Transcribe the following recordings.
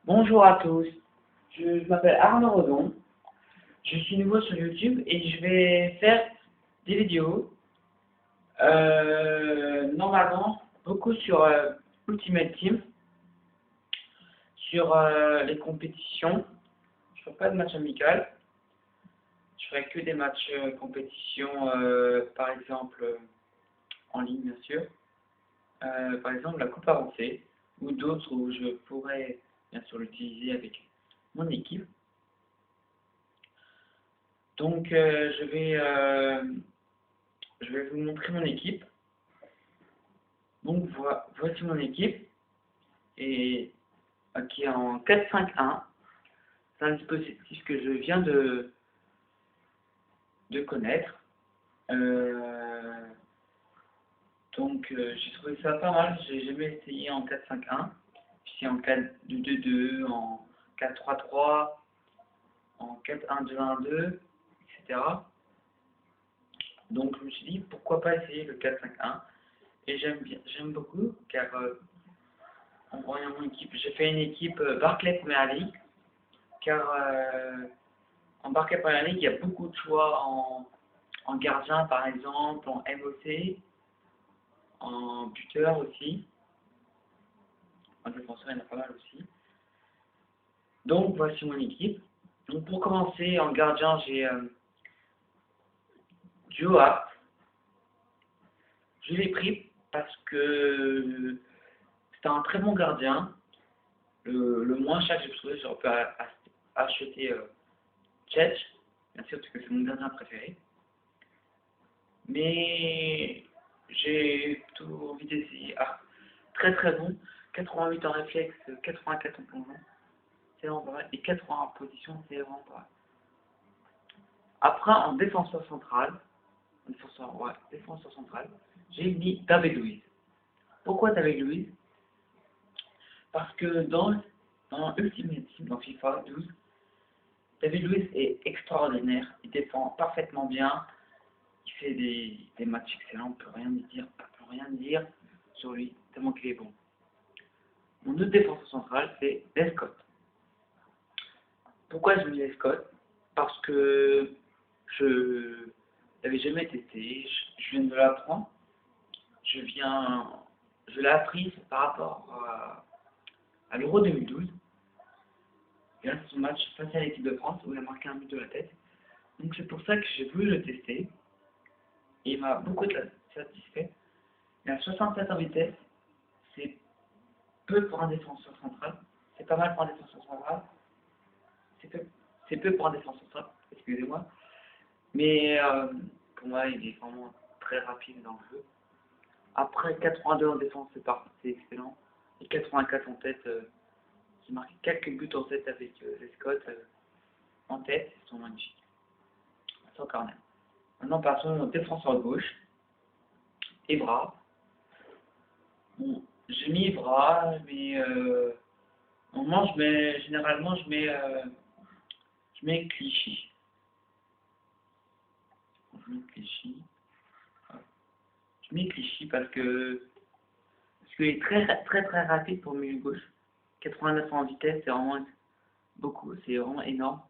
Bonjour à tous, je m'appelle Arnaud Rodon, je suis nouveau sur YouTube et je vais faire des vidéos, normalement beaucoup sur Ultimate Team, sur les compétitions. Je ferai pas de match amical, je ferai que des matchs compétition, par exemple en ligne bien sûr, par exemple la Coupe avancée ou d'autres où je pourrais bien sûr l'utiliser avec mon équipe. Donc je vais vous montrer mon équipe. Donc voici mon équipe et qui est en 4-5-1. C'est un dispositif que je viens de connaître. J'ai trouvé ça pas mal. J'ai jamais essayé en 4-5-1. Puis en 4-2-2-2, en 4-3-3, en 4-1-2-1-2, etc. Donc je me suis dit pourquoi pas essayer le 4-5-1. Et j'aime beaucoup car en voyant mon équipe, j'ai fait une équipe Barclay Premier League car en Barclay Premier League il y a beaucoup de choix en gardien par exemple, en MOC, en buteur aussi, en défenseur il y en a pas mal aussi. Donc voici mon équipe. Donc pour commencer en gardien j'ai Joe Hart. Je l'ai pris parce que c'était un très bon gardien. Le moins cher que j'ai trouvé, j'aurais pu acheter Cech, bien sûr, parce que c'est mon gardien préféré. Mais j'ai plutôt envie d'essayer. Ah, très très bon. 88 en réflexe, 84 en plongeon. C'est vraiment pas mal. Et 80 en position, c'est vraiment pas mal. Après, en défenseur central, défenseur central, j'ai mis David Luiz. Pourquoi David Luiz? Parce que dans Ultimate Team, dans FIFA 12, David Luiz est extraordinaire. Il défend parfaitement bien. Il fait des matchs excellents. On peut rien dire sur lui, tellement qu'il est bon. Mon autre défenseur central, c'est Lescott. Pourquoi je mets Lescott? Parce que je l'avais jamais testé. Je viens de l'apprendre. Je l'ai appris par rapport à l'Euro 2012. Bien son match face à l'équipe de France où il a marqué un but de la tête. Donc c'est pour ça que j'ai voulu le tester. Et il m'a beaucoup satisfait. Il a 67 en vitesse. C'est peu pour un défenseur central. C'est pas mal pour un défenseur central. C'est peu pour un défenseur central, excusez-moi. Mais pour moi, il est vraiment très rapide dans le jeu. Après, 82 en défense, c'est excellent. Et 84 en tête, qui marque quelques buts en tête avec les Scott en tête, ils sont magnifiques. Sans corner. Maintenant, passons au défenseur de gauche. Evra. Bon, j'ai mis Evra, mais normalement, généralement, je mets Clichy. Je mets Clichy. Je mets Clichy parce qu'il est très très très rapide pour le milieu gauche. 89 en vitesse, c'est vraiment beaucoup, c'est vraiment énorme.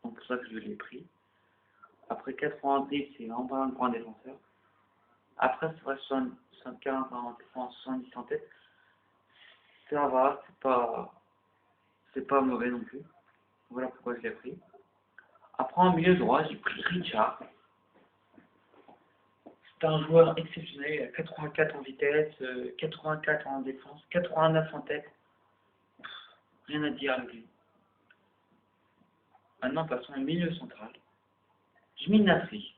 Donc pour ça que je l'ai pris. Après 80 en dribble, c'est vraiment pas un grand défenseur. Après, c'est vrai 75 en défense, 70 en tête. Ça va, c'est pas mauvais non plus. Voilà pourquoi je l'ai pris. Après en milieu droit, j'ai pris Richard. C'est un joueur exceptionnel, il a 84 en vitesse, 84 en défense, 89 en tête. Rien à dire avec lui. Maintenant, passons au milieu central. J'ai mis Nasri.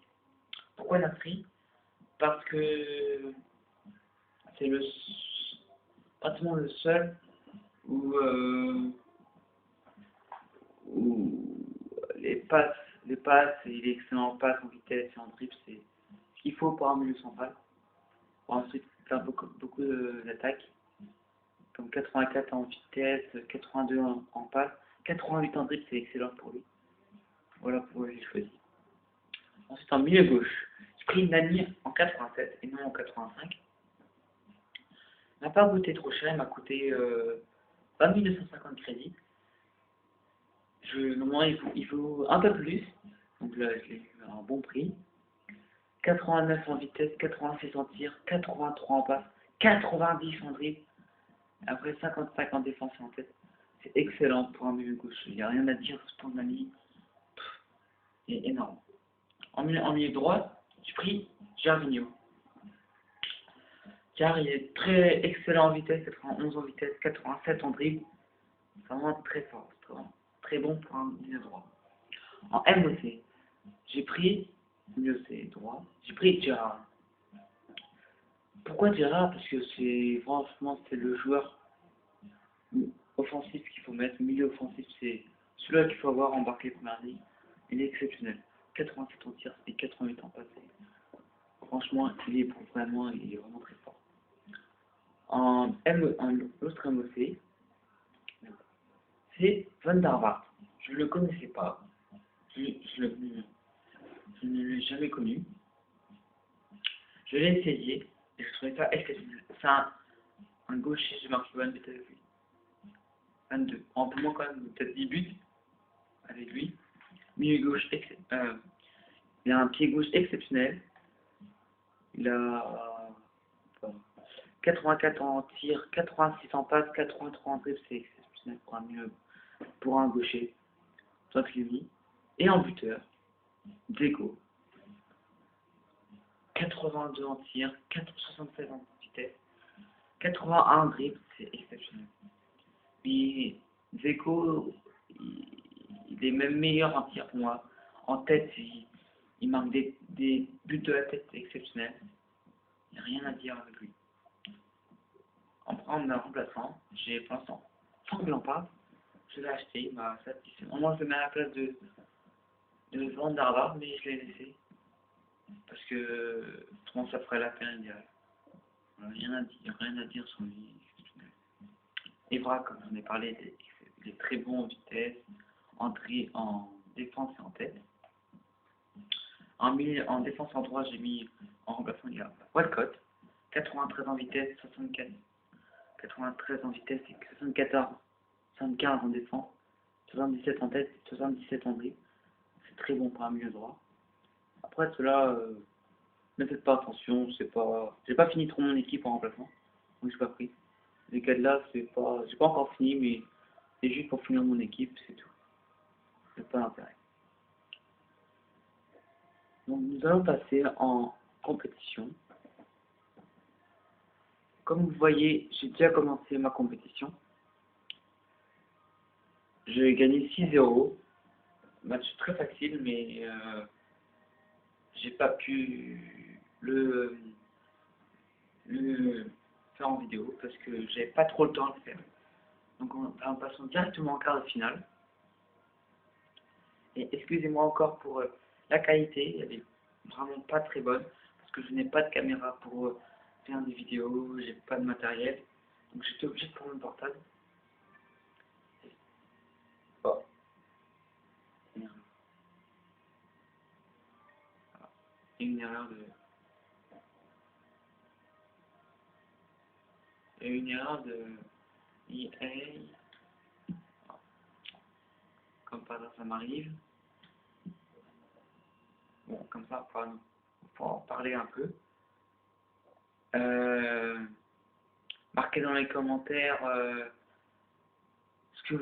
Pourquoi Nasri? Parce que c'est pratiquement le seul où les passes, il est excellent en passe, en vitesse et en dribble, c'est ce qu'il faut pour un milieu central. Pour ensuite faire beaucoup d'attaques, comme 84 en vitesse, 82 en passe, 88 en dribble, c'est excellent pour lui. Voilà pourquoi j'ai choisi. Ensuite, en milieu gauche, j'ai pris Nani en 87 et non en 85. Il n'a pas coûté trop cher, il m'a coûté 20 250 crédits. Normalement, il faut un peu plus. Donc là, je l'ai eu à un bon prix. 89 en vitesse, 86 en tir, 83 en passe, 90 en dribble. Après 55 en défense et en tête. C'est excellent pour un milieu gauche. Il n'y a rien à dire pour ma ligne. C'est énorme. En milieu droit, j'ai pris Gervinho. Car il est très excellent en vitesse, 91 en vitesse, 87 en dribble. C'est vraiment très fort. C'est vraiment très bon pour un milieu droit. En MOC, j'ai pris milieu c'est droit. J'ai pris Gerrard. Pourquoi Gerrard? Parce que franchement c'est le joueur offensif qu'il faut mettre. Milieu offensif, c'est celui-là qu'il faut avoir embarqué première ligue. Il est exceptionnel. 87 en tir et 88 en passé. Franchement, il est vraiment très fort. En l'autre MOC, c'est Van der Vaart. Je ne le connaissais pas. Je ne l'ai jamais connu. Je l'ai essayé et je trouvais ça exceptionnel. C'est un gaucher, j'ai marqué 1 but avec lui. 22. Un peu moins quand même, peut-être 10 buts avec lui. Milieu gauche, il a un pied gauche exceptionnel. Il a 84 en tir, 86 en passe, 83 en dribble, c'est exceptionnel pour un gaucher. Toi, tu l'as mis. Et en buteur, Dzeko. 82 en tir, 76 en vitesse, 81 en dribble, c'est exceptionnel. Mais Dzeko, il est même meilleur en tir pour moi. En tête, il marque des buts de la tête exceptionnels. Il n'y a rien à dire avec lui. En remplaçant, j'ai pour l'instant Franck Lampard. Je l'ai acheté, il m'a satisfait. Moi, je le mets à la place de Van der Vaart, mais je l'ai laissé. Parce que autrement, ça ferait la peine idéale. Rien à dire sur lui. Evra, comme j'en ai parlé, il est très bon en vitesse, en défense et en tête. En défense en droit, j'ai mis en remplaçant, il y a Walcott, 93 en vitesse, 64, 93 en vitesse et 75 en défense, 77 en tête, 77 en dribble. C'est très bon pour un milieu droit. Après cela, ne faites pas attention, j'ai pas fini trop mon équipe en remplacement, donc j'ai pas pris. Les cas de là, j'ai pas encore fini, mais c'est juste pour finir mon équipe, c'est tout. C'est pas l'intérêt. Donc nous allons passer en compétition. Comme vous voyez, j'ai déjà commencé ma compétition. J'ai gagné 6-0. Match très facile, mais j'ai pas pu le faire en vidéo parce que j'avais pas trop le temps de le faire. Donc en passant directement en quart de finale. Et excusez-moi encore pour la qualité, elle est vraiment pas très bonne parce que je n'ai pas de caméra pour faire des vidéos, j'ai pas de matériel. Donc j'étais obligé de prendre mon portable. Oh, merde. Voilà. Il y a une erreur de EA. Comme par hasard ça m'arrive. Bon, comme ça, on va en parler un peu. Marquez dans les commentaires ce que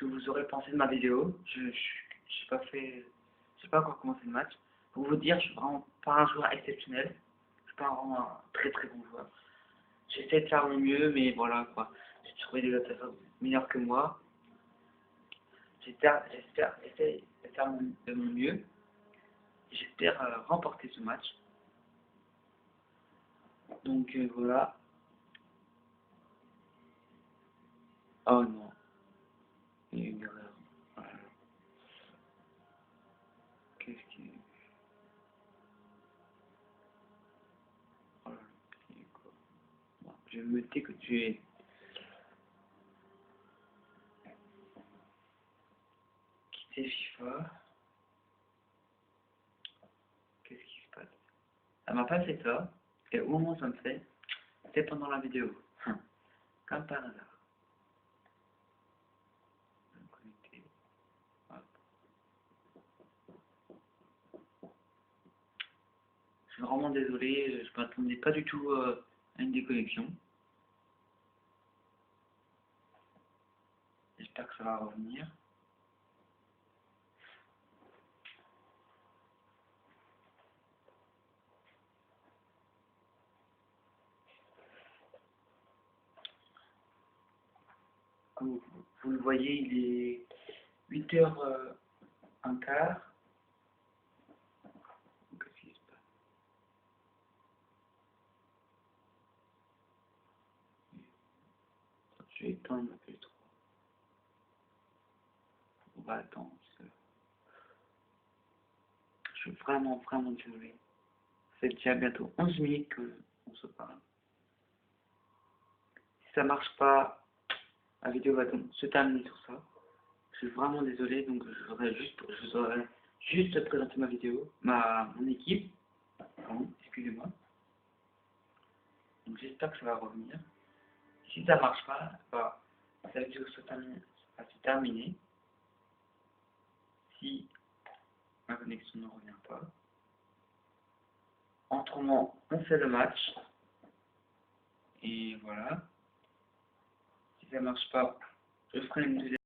vous aurez pensé de ma vidéo. J'ai pas encore commencé le match. Pour vous dire, je suis vraiment pas un joueur exceptionnel. Je suis pas vraiment un très très bon joueur. J'essaie de faire mon mieux, mais voilà quoi. J'ai trouvé des autres meilleurs que moi. J'essaie de faire de mon mieux. J'espère remporter ce match. Donc voilà. Oh non, il y a une erreur. Voilà. Qu'est-ce qui... Oh là là, c'est quoi? Bon, je vais me dire que tu es... quitter FIFA. Qu'est-ce qui se passe? Ça m'a pas fait ça. Et au moment où ça me fait, c'est pendant la vidéo. Comme par hasard. suis vraiment désolé, je m'attendais pas du tout à une déconnexion. J'espère que ça va revenir. Comme vous le voyez, il est 8h15. Qu'est-ce qui se passe? Je vais éteindre ma P3. On va attendre. Je suis vraiment désolé. C'est déjà bientôt 11 minutes qu'on se parle. Si ça marche pas, la vidéo va se terminer sur ça. Je suis vraiment désolé, donc je voudrais juste présenter ma vidéo, mon équipe. Pardon, excusez-moi. Donc j'espère que ça va revenir. Si ça marche pas, bah, la vidéo va se terminer. Si ma connexion ne revient pas. Autrement, on fait le match. Et voilà. Si ça marche pas, je ferai une deuxième.